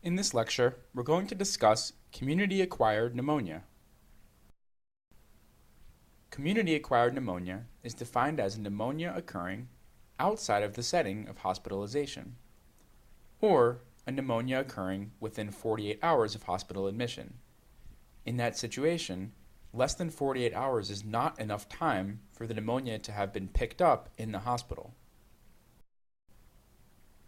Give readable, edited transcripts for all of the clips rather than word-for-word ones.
In this lecture, we're going to discuss community-acquired pneumonia. Community-acquired pneumonia is defined as pneumonia occurring outside of the setting of hospitalization, or a pneumonia occurring within 48 hours of hospital admission. In that situation, less than 48 hours is not enough time for the pneumonia to have been picked up in the hospital.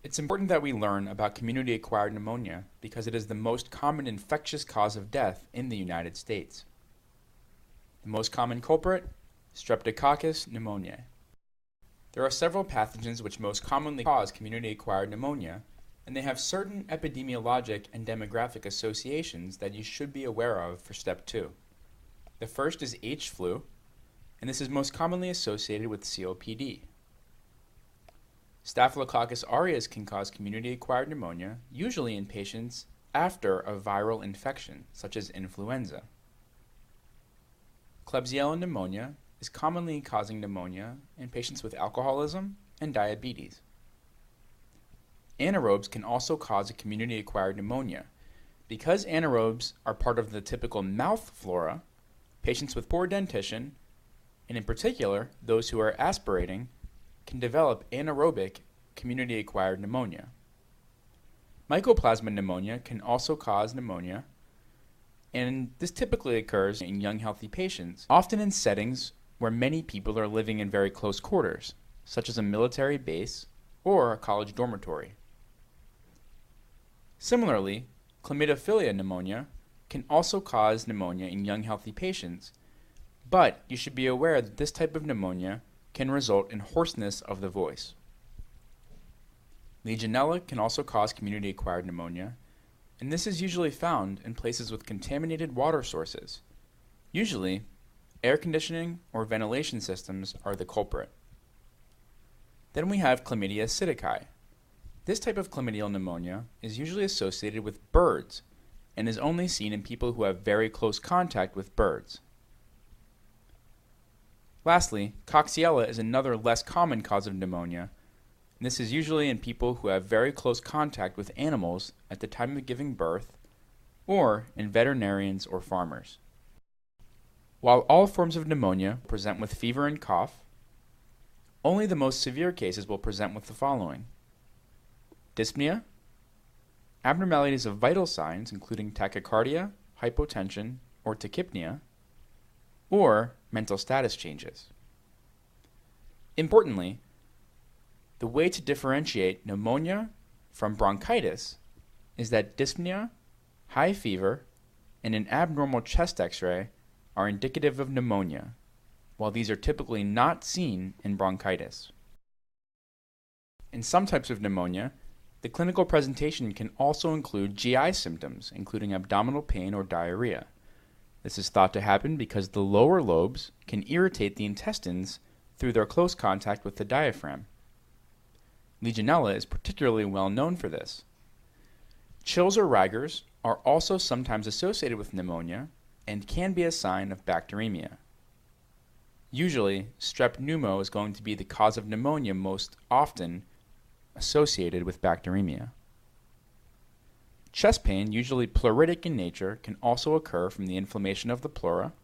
It's important that we learn about community-acquired pneumonia because it is the most common infectious cause of death in the United States. The most common culprit, Streptococcus pneumoniae. There are several pathogens which most commonly cause community-acquired pneumonia, and they have certain epidemiologic and demographic associations that you should be aware of for Step 2. The first is H. flu, and this is most commonly associated with COPD. Staphylococcus aureus can cause community-acquired pneumonia, usually in patients after a viral infection, such as influenza. Klebsiella pneumonia is commonly causing pneumonia in patients with alcoholism and diabetes. Anaerobes can also cause a community-acquired pneumonia. Because anaerobes are part of the typical mouth flora, patients with poor dentition, and in particular those who are aspirating, can develop anaerobic community-acquired pneumonia. Mycoplasma pneumonia can also cause pneumonia, and this typically occurs in young healthy patients, often in settings where many people are living in very close quarters, such as a military base or a college dormitory. Similarly, chlamydophila pneumonia can also cause pneumonia in young healthy patients, but you should be aware that this type of pneumonia can result in hoarseness of the voice. Legionella can also cause community-acquired pneumonia, and this is usually found in places with contaminated water sources. Usually, air conditioning or ventilation systems are the culprit. Then we have Chlamydia psittaci. This type of chlamydial pneumonia is usually associated with birds and is only seen in people who have very close contact with birds. Lastly, Coxiella is another less common cause of pneumonia, and this is usually in people who have very close contact with animals at the time of giving birth, or in veterinarians or farmers. While all forms of pneumonia present with fever and cough, only the most severe cases will present with the following: dyspnea, abnormalities of vital signs including tachycardia, hypotension, or tachypnea, or mental status changes. Importantly, the way to differentiate pneumonia from bronchitis is that dyspnea, high fever, and an abnormal chest X-ray are indicative of pneumonia, while these are typically not seen in bronchitis. In some types of pneumonia, the clinical presentation can also include GI symptoms, including abdominal pain or diarrhea. This is thought to happen because the lower lobes can irritate the intestines through their close contact with the diaphragm. Legionella is particularly well known for this. Chills or rigors are also sometimes associated with pneumonia and can be a sign of bacteremia. Usually, strep pneumo is going to be the cause of pneumonia most often associated with bacteremia. Chest pain, usually pleuritic in nature, can also occur from the inflammation of the pleura,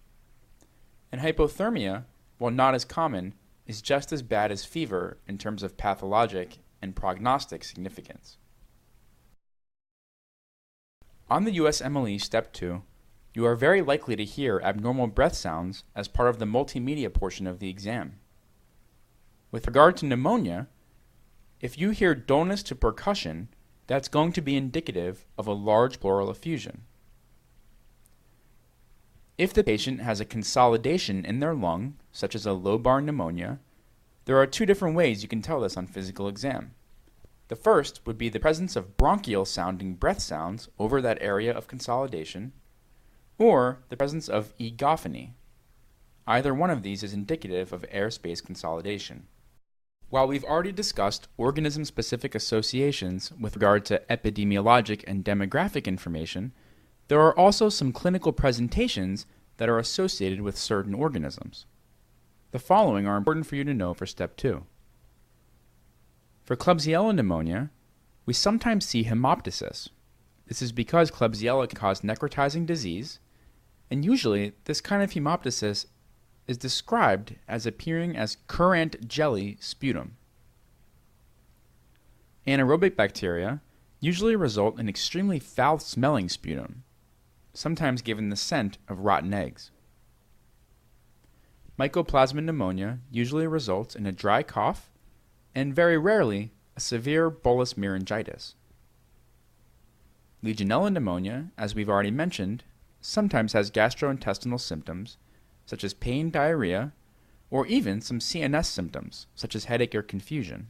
and hypothermia, while not as common, is just as bad as fever in terms of pathologic and prognostic significance. On the USMLE Step 2, you are very likely to hear abnormal breath sounds as part of the multimedia portion of the exam. With regard to pneumonia, if you hear dullness to percussion, that's going to be indicative of a large pleural effusion. If the patient has a consolidation in their lung, such as a lobar pneumonia, there are two different ways you can tell this on physical exam. The first would be the presence of bronchial sounding breath sounds over that area of consolidation, or the presence of egophony. Either one of these is indicative of airspace consolidation. While we've already discussed organism-specific associations with regard to epidemiologic and demographic information, there are also some clinical presentations that are associated with certain organisms. The following are important for you to know for Step 2. For Klebsiella pneumonia, we sometimes see hemoptysis. This is because Klebsiella can cause necrotizing disease, and usually this kind of hemoptysis is described as appearing as currant jelly sputum. Anaerobic bacteria usually result in extremely foul-smelling sputum, sometimes given the scent of rotten eggs. Mycoplasma pneumonia usually results in a dry cough and very rarely a severe bullous meningitis. Legionella pneumonia, as we've already mentioned, sometimes has gastrointestinal symptoms such as pain, diarrhea, or even some CNS symptoms such as headache or confusion.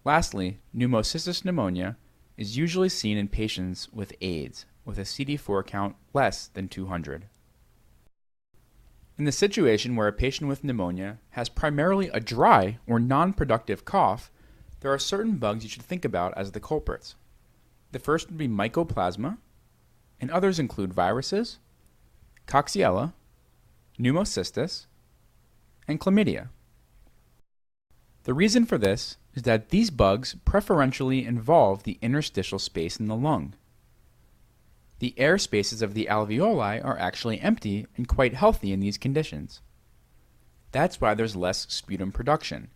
Lastly, pneumocystis pneumonia is usually seen in patients with AIDS with a CD4 count less than 200. In the situation where a patient with pneumonia has primarily a dry or non-productive cough, there are certain bugs you should think about as the culprits. The first would be Mycoplasma, and others include viruses, Coxiella, pneumocystis, and chlamydia. The reason for this is that these bugs preferentially involve the interstitial space in the lung. The air spaces of the alveoli are actually empty and quite healthy in these conditions. That's why there's less sputum production.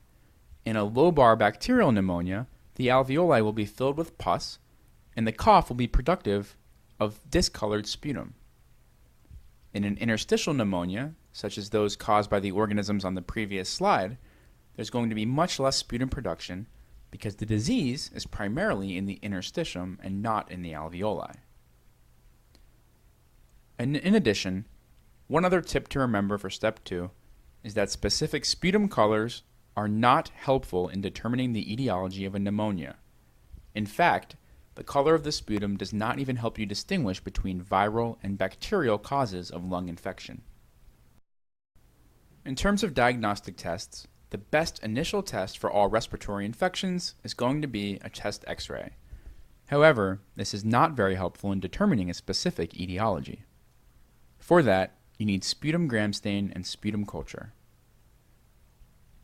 In a lobar bacterial pneumonia, the alveoli will be filled with pus, and the cough will be productive of discolored sputum. In an interstitial pneumonia, such as those caused by the organisms on the previous slide, there's going to be much less sputum production because the disease is primarily in the interstitium and not in the alveoli. And in addition, one other tip to remember for step 2 is that specific sputum colors are not helpful in determining the etiology of a pneumonia. In fact, the color of the sputum does not even help you distinguish between viral and bacterial causes of lung infection. In terms of diagnostic tests, the best initial test for all respiratory infections is going to be a chest X-ray. However, this is not very helpful in determining a specific etiology. For that, you need sputum gram stain and sputum culture.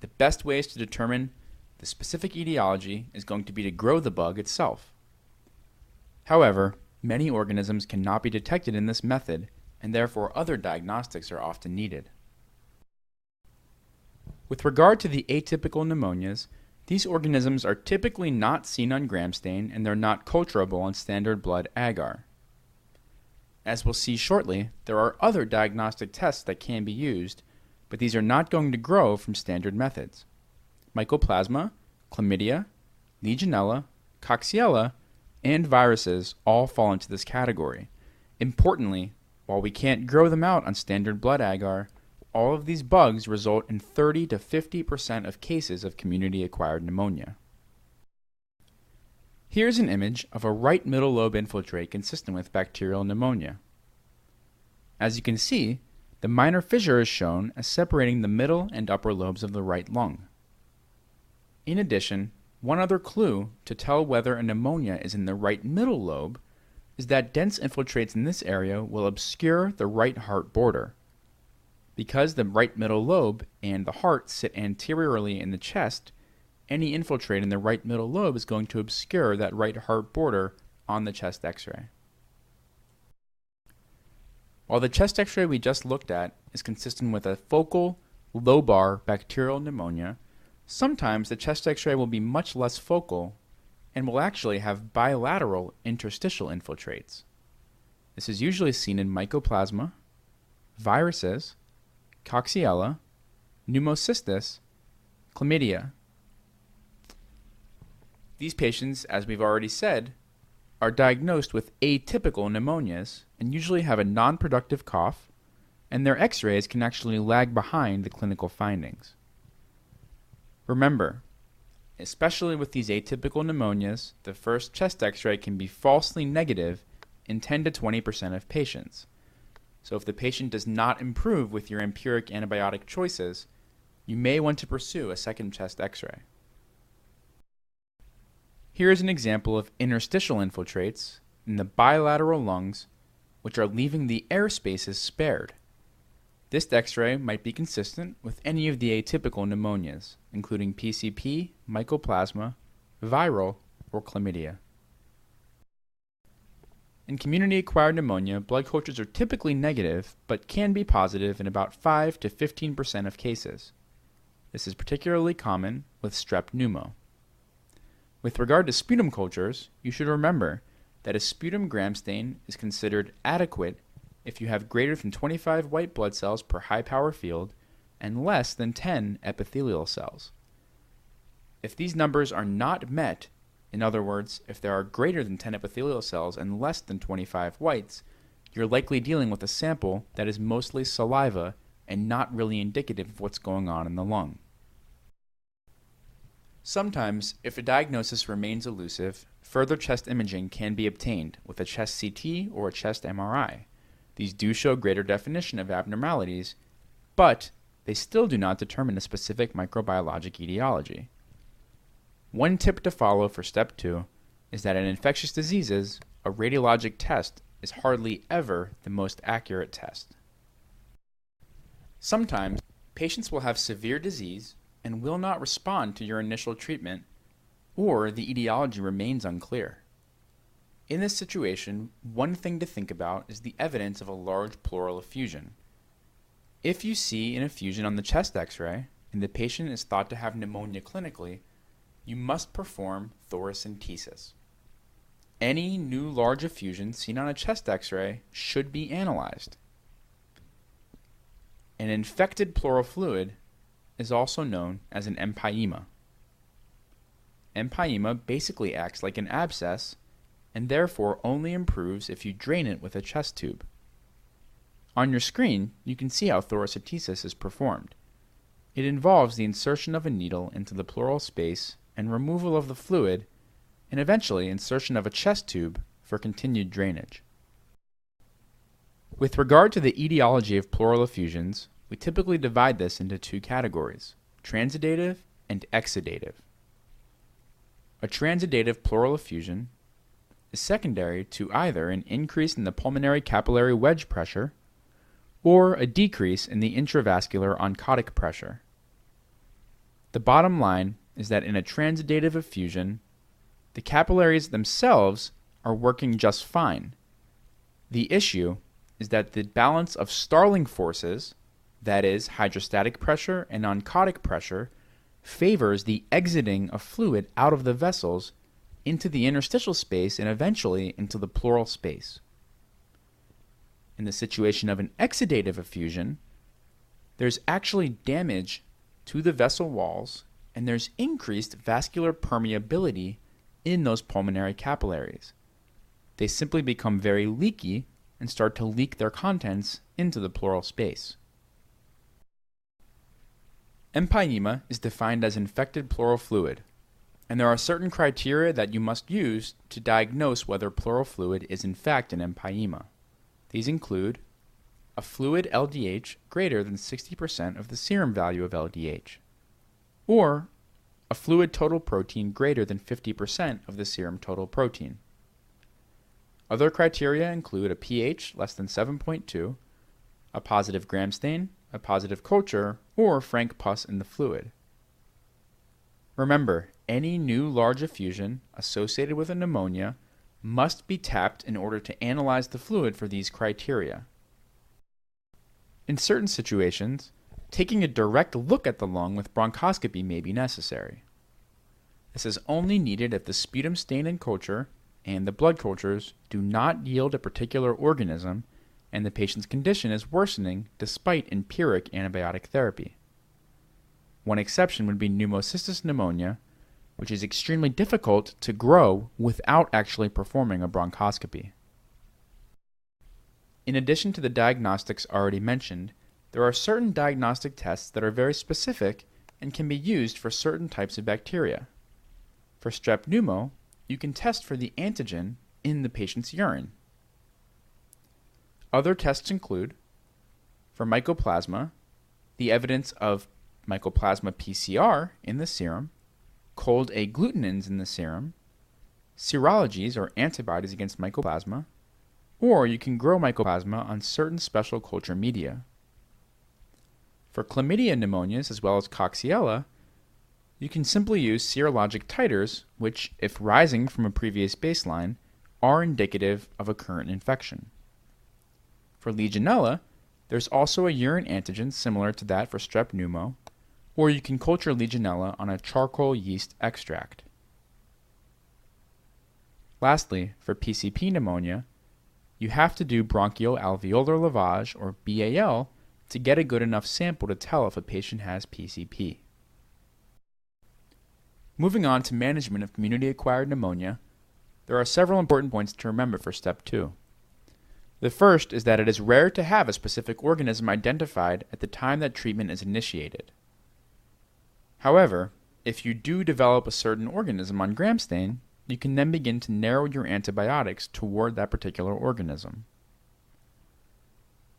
The best ways to determine the specific etiology is going to be to grow the bug itself. However, many organisms cannot be detected in this method, and therefore other diagnostics are often needed. With regard to the atypical pneumonias, these organisms are typically not seen on gram stain and they're not culturable on standard blood agar. As we'll see shortly, there are other diagnostic tests that can be used, but these are not going to grow from standard methods. Mycoplasma, chlamydia, Legionella, Coxiella, and viruses all fall into this category. Importantly, while we can't grow them out on standard blood agar, all of these bugs result in 30 to 50% of cases of community-acquired pneumonia. Here's an image of a right middle lobe infiltrate consistent with bacterial pneumonia. As you can see, the minor fissure is shown as separating the middle and upper lobes of the right lung. In addition, one other clue to tell whether a pneumonia is in the right middle lobe is that dense infiltrates in this area will obscure the right heart border. Because the right middle lobe and the heart sit anteriorly in the chest, any infiltrate in the right middle lobe is going to obscure that right heart border on the chest X-ray. While the chest X-ray we just looked at is consistent with a focal, lobar bacterial pneumonia, sometimes the chest X-ray will be much less focal and will actually have bilateral interstitial infiltrates. This is usually seen in Mycoplasma, viruses, Coxiella, pneumocystis, chlamydia. These patients, as we've already said, are diagnosed with atypical pneumonias and usually have a non-productive cough, and their X-rays can actually lag behind the clinical findings. Remember, especially with these atypical pneumonias, the first chest X-ray can be falsely negative in 10 to 20% of patients. So if the patient does not improve with your empiric antibiotic choices, you may want to pursue a second chest X-ray. Here is an example of interstitial infiltrates in the bilateral lungs, which are leaving the air spaces spared. This X-ray might be consistent with any of the atypical pneumonias, including PCP, Mycoplasma, viral, or chlamydia. In community-acquired pneumonia, blood cultures are typically negative, but can be positive in about 5 to 15% of cases. This is particularly common with strep pneumo. With regard to sputum cultures, you should remember that a sputum gram stain is considered adequate if you have greater than 25 white blood cells per high-power field and less than 10 epithelial cells. If these numbers are not met, in other words, if there are greater than 10 epithelial cells and less than 25 whites, you're likely dealing with a sample that is mostly saliva and not really indicative of what's going on in the lung. Sometimes, if a diagnosis remains elusive, further chest imaging can be obtained with a chest CT or a chest MRI. These do show greater definition of abnormalities, but they still do not determine a specific microbiologic etiology. One tip to follow for step 2 is that in infectious diseases, a radiologic test is hardly ever the most accurate test. Sometimes, patients will have severe disease and will not respond to your initial treatment, or the etiology remains unclear. In this situation, one thing to think about is the evidence of a large pleural effusion. If you see an effusion on the chest x-ray and the patient is thought to have pneumonia clinically, you must perform thoracentesis. Any new large effusion seen on a chest x-ray should be analyzed. An infected pleural fluid is also known as an empyema. Empyema basically acts like an abscess and therefore only improves if you drain it with a chest tube. On your screen, you can see how thoracentesis is performed. It involves the insertion of a needle into the pleural space and removal of the fluid, and eventually insertion of a chest tube for continued drainage. With regard to the etiology of pleural effusions, we typically divide this into two categories, transudative and exudative. A transudative pleural effusion is secondary to either an increase in the pulmonary capillary wedge pressure or a decrease in the intravascular oncotic pressure. The bottom line is that in a transudative effusion, the capillaries themselves are working just fine. The issue is that the balance of Starling forces, that is, hydrostatic pressure and oncotic pressure, favors the exiting of fluid out of the vessels into the interstitial space and eventually into the pleural space. In the situation of an exudative effusion, there's actually damage to the vessel walls and there's increased vascular permeability in those pulmonary capillaries. They simply become very leaky and start to leak their contents into the pleural space. Empyema is defined as infected pleural fluid, and there are certain criteria that you must use to diagnose whether pleural fluid is in fact an empyema. These include a fluid LDH greater than 60% of the serum value of LDH, or a fluid total protein greater than 50% of the serum total protein. Other criteria include a pH less than 7.2, a positive gram stain, a positive culture, or frank pus in the fluid. Remember, any new large effusion associated with a pneumonia must be tapped in order to analyze the fluid for these criteria. In certain situations, taking a direct look at the lung with bronchoscopy may be necessary. This is only needed if the sputum stain and culture and the blood cultures do not yield a particular organism and the patient's condition is worsening despite empiric antibiotic therapy. One exception would be pneumocystis pneumonia, which is extremely difficult to grow without actually performing a bronchoscopy. In addition to the diagnostics already mentioned, there are certain diagnostic tests that are very specific and can be used for certain types of bacteria. For strep pneumo, you can test for the antigen in the patient's urine. Other tests include, for mycoplasma, the evidence of mycoplasma PCR in the serum, cold agglutinins in the serum, serologies or antibodies against mycoplasma, or you can grow mycoplasma on certain special culture media. For chlamydia pneumonias as well as Coxiella, you can simply use serologic titers, which, if rising from a previous baseline, are indicative of a current infection. For Legionella, there's also a urine antigen similar to that for strep pneumo, or you can culture Legionella on a charcoal yeast extract. Lastly, for PCP pneumonia, you have to do bronchoalveolar lavage, or BAL, to get a good enough sample to tell if a patient has PCP. Moving on to management of community-acquired pneumonia, there are several important points to remember for step 2. The first is that it is rare to have a specific organism identified at the time that treatment is initiated. However, if you do develop a certain organism on gram stain, you can then begin to narrow your antibiotics toward that particular organism.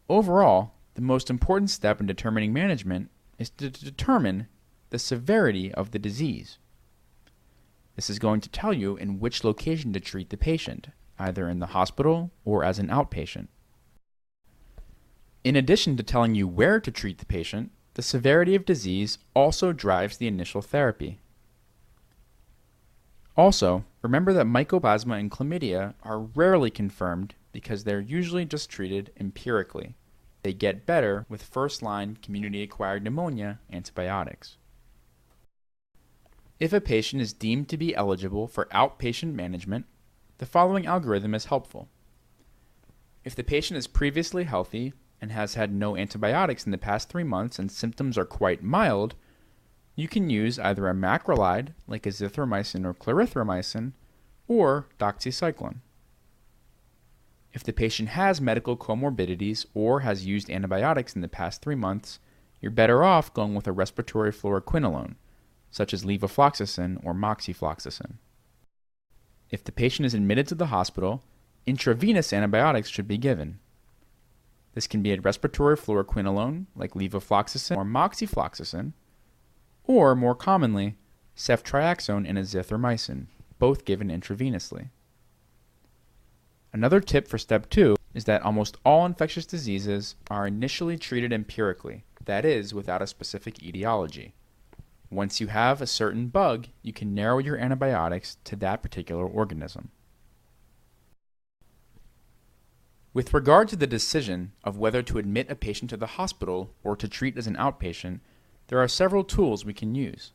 Overall, the most important step in determining management is to determine the severity of the disease. This is going to tell you in which location to treat the patient, either in the hospital or as an outpatient. In addition to telling you where to treat the patient, the severity of disease also drives the initial therapy. Also, remember that mycoplasma and chlamydia are rarely confirmed because they're usually just treated empirically. They get better with first-line community-acquired pneumonia antibiotics. If a patient is deemed to be eligible for outpatient management, the following algorithm is helpful. If the patient is previously healthy and has had no antibiotics in the past 3 months and symptoms are quite mild, you can use either a macrolide, like azithromycin or clarithromycin, or doxycycline. If the patient has medical comorbidities or has used antibiotics in the past 3 months, you're better off going with a respiratory fluoroquinolone, such as levofloxacin or moxifloxacin. If the patient is admitted to the hospital, intravenous antibiotics should be given. This can be a respiratory fluoroquinolone like levofloxacin or moxifloxacin, or more commonly, ceftriaxone and azithromycin, both given intravenously. Another tip for step 2 is that almost all infectious diseases are initially treated empirically, that is, without a specific etiology. Once you have a certain bug, you can narrow your antibiotics to that particular organism. With regard to the decision of whether to admit a patient to the hospital or to treat as an outpatient, there are several tools we can use.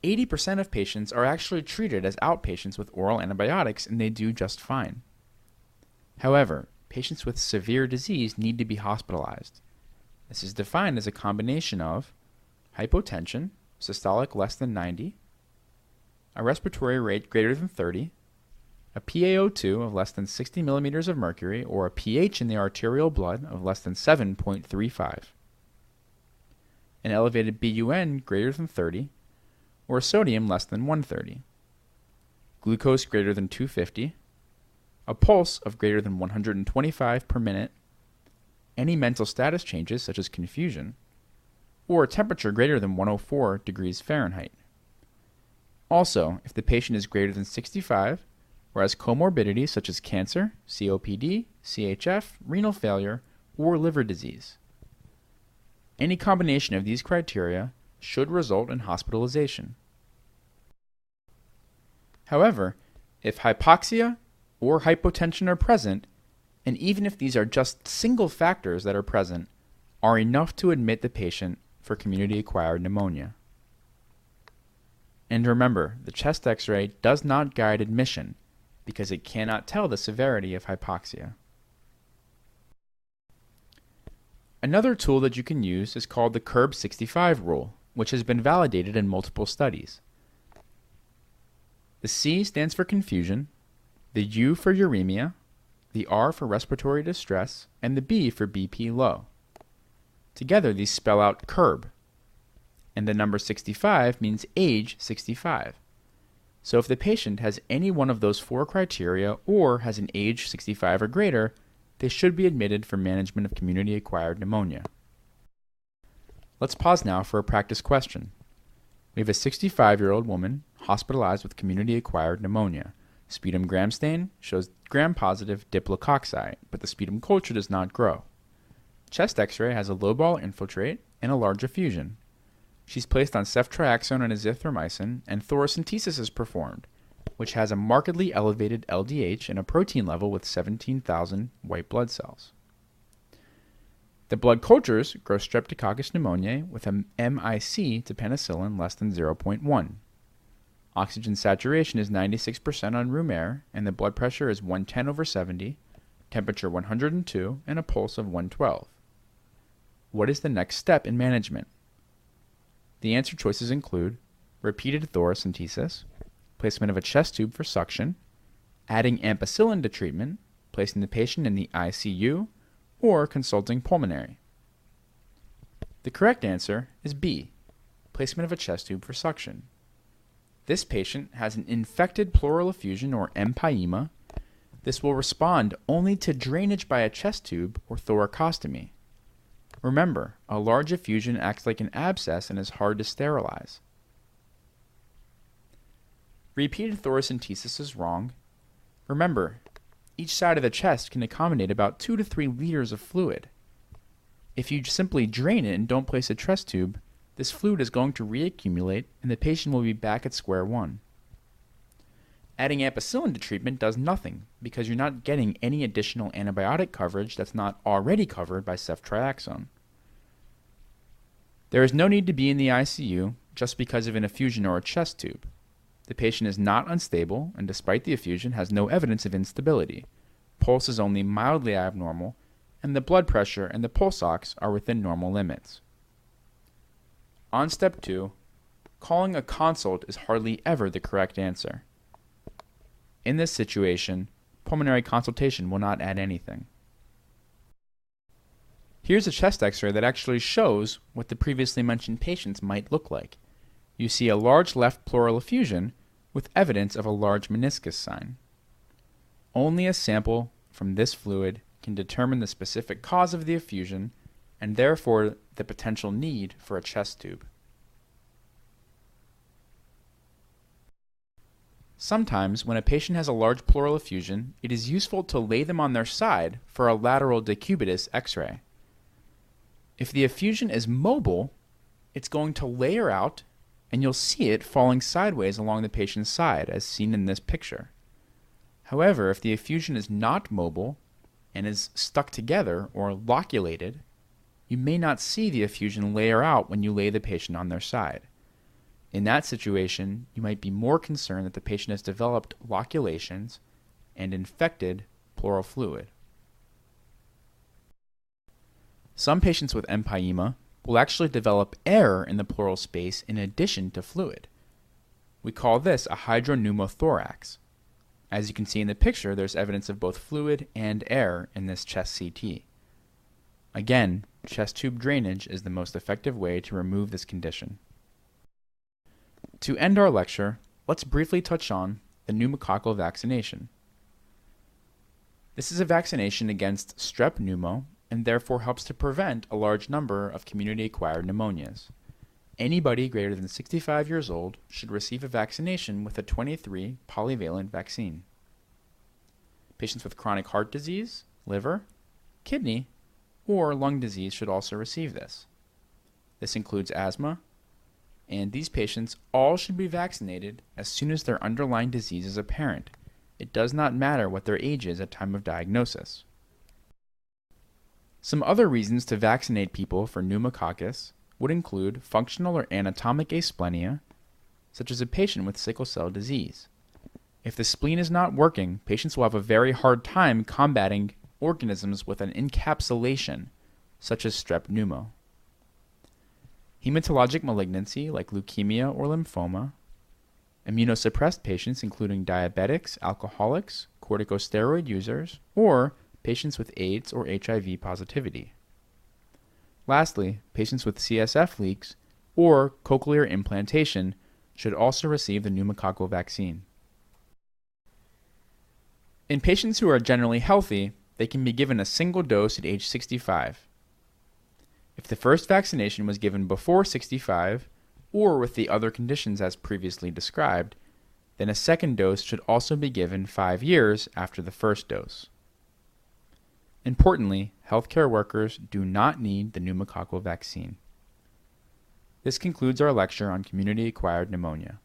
80% of patients are actually treated as outpatients with oral antibiotics, and they do just fine. However, patients with severe disease need to be hospitalized. This is defined as a combination of hypotension, systolic less than 90, a respiratory rate greater than 30, a PaO2 of less than 60 millimeters of mercury, or a pH in the arterial blood of less than 7.35, an elevated BUN greater than 30, or sodium less than 130, glucose greater than 250, a pulse of greater than 125 per minute, any mental status changes such as confusion, or a temperature greater than 104 degrees Fahrenheit. Also, if the patient is greater than 65 or has comorbidities such as cancer, COPD, CHF, renal failure, or liver disease. Any combination of these criteria should result in hospitalization. However, if hypoxia or hypotension are present, and even if these are just single factors that are present, are enough to admit the patient for community-acquired pneumonia. And remember, the chest X-ray does not guide admission because it cannot tell the severity of hypoxia. Another tool that you can use is called the CURB-65 rule, which has been validated in multiple studies. The C stands for confusion, the U for uremia, the R for respiratory distress, and the B for BP low. Together, these spell out CURB, and the number 65 means age 65. So if the patient has any one of those 4 criteria or has an age 65 or greater, they should be admitted for management of community-acquired pneumonia. Let's pause now for a practice question. We have a 65-year-old woman hospitalized with community-acquired pneumonia. Sputum gram stain shows gram-positive diplococci, but the sputum culture does not grow. Chest X-ray has a low ball infiltrate and a large effusion. She's placed on ceftriaxone and azithromycin, and thoracentesis is performed. which has a markedly elevated LDH and a protein level with 17,000 white blood cells. The blood cultures grow Streptococcus pneumoniae with a MIC to penicillin less than 0.1. Oxygen saturation is 96% on room air, and the blood pressure is 110/70, temperature 102, and a pulse of 112. What is the next step in management? The answer choices include repeated thoracentesis, placement of a chest tube for suction, adding ampicillin to treatment, placing the patient in the ICU, or consulting pulmonary. The correct answer is B, placement of a chest tube for suction. This patient has an infected pleural effusion or empyema. This will respond only to drainage by a chest tube or thoracostomy. Remember, a large effusion acts like an abscess and is hard to sterilize. Repeated thoracentesis is wrong. Remember, each side of the chest can accommodate about 2 to 3 liters of fluid. If you simply drain it and don't place a chest tube, this fluid is going to reaccumulate and the patient will be back at square one. Adding ampicillin to treatment does nothing because you're not getting any additional antibiotic coverage that's not already covered by ceftriaxone. There is no need to be in the ICU just because of an effusion or a chest tube. The patient is not unstable and despite the effusion has no evidence of instability. Pulse is only mildly abnormal and the blood pressure and the pulse ox are within normal limits. On step 2, calling a consult is hardly ever the correct answer. In this situation, pulmonary consultation will not add anything. Here's a chest x-ray that actually shows what the previously mentioned patients might look like. You see a large left pleural effusion with evidence of a large meniscus sign. Only a sample from this fluid can determine the specific cause of the effusion and therefore the potential need for a chest tube. Sometimes, when a patient has a large pleural effusion, it is useful to lay them on their side for a lateral decubitus x-ray. If the effusion is mobile, it's going to layer out and you'll see it falling sideways along the patient's side as seen in this picture. However, if the effusion is not mobile and is stuck together or loculated, you may not see the effusion layer out when you lay the patient on their side. In that situation, you might be more concerned that the patient has developed loculations and infected pleural fluid. Some patients with empyema will actually develop air in the pleural space in addition to fluid. We call this a hydropneumothorax. As you can see in the picture, there's evidence of both fluid and air in this chest CT. Again, chest tube drainage is the most effective way to remove this condition. To end our lecture, let's briefly touch on the pneumococcal vaccination. This is a vaccination against strep pneumo and therefore helps to prevent a large number of community-acquired pneumonias. Anybody greater than 65 years old should receive a vaccination with a 23 polyvalent vaccine. Patients with chronic heart disease, liver, kidney, or lung disease should also receive this. This includes asthma, and these patients all should be vaccinated as soon as their underlying disease is apparent. It does not matter what their age is at time of diagnosis. Some other reasons to vaccinate people for pneumococcus would include functional or anatomic asplenia, such as a patient with sickle cell disease. If the spleen is not working, patients will have a very hard time combating organisms with an encapsulation, such as strep pneumo. Hematologic malignancy like leukemia or lymphoma, immunosuppressed patients including diabetics, alcoholics, corticosteroid users, or patients with AIDS or HIV positivity. Lastly, patients with CSF leaks or cochlear implantation should also receive the pneumococcal vaccine. In patients who are generally healthy, they can be given a single dose at age 65. If the first vaccination was given before 65, or with the other conditions as previously described, then a second dose should also be given 5 years after the first dose. Importantly, healthcare workers do not need the pneumococcal vaccine. This concludes our lecture on community-acquired pneumonia.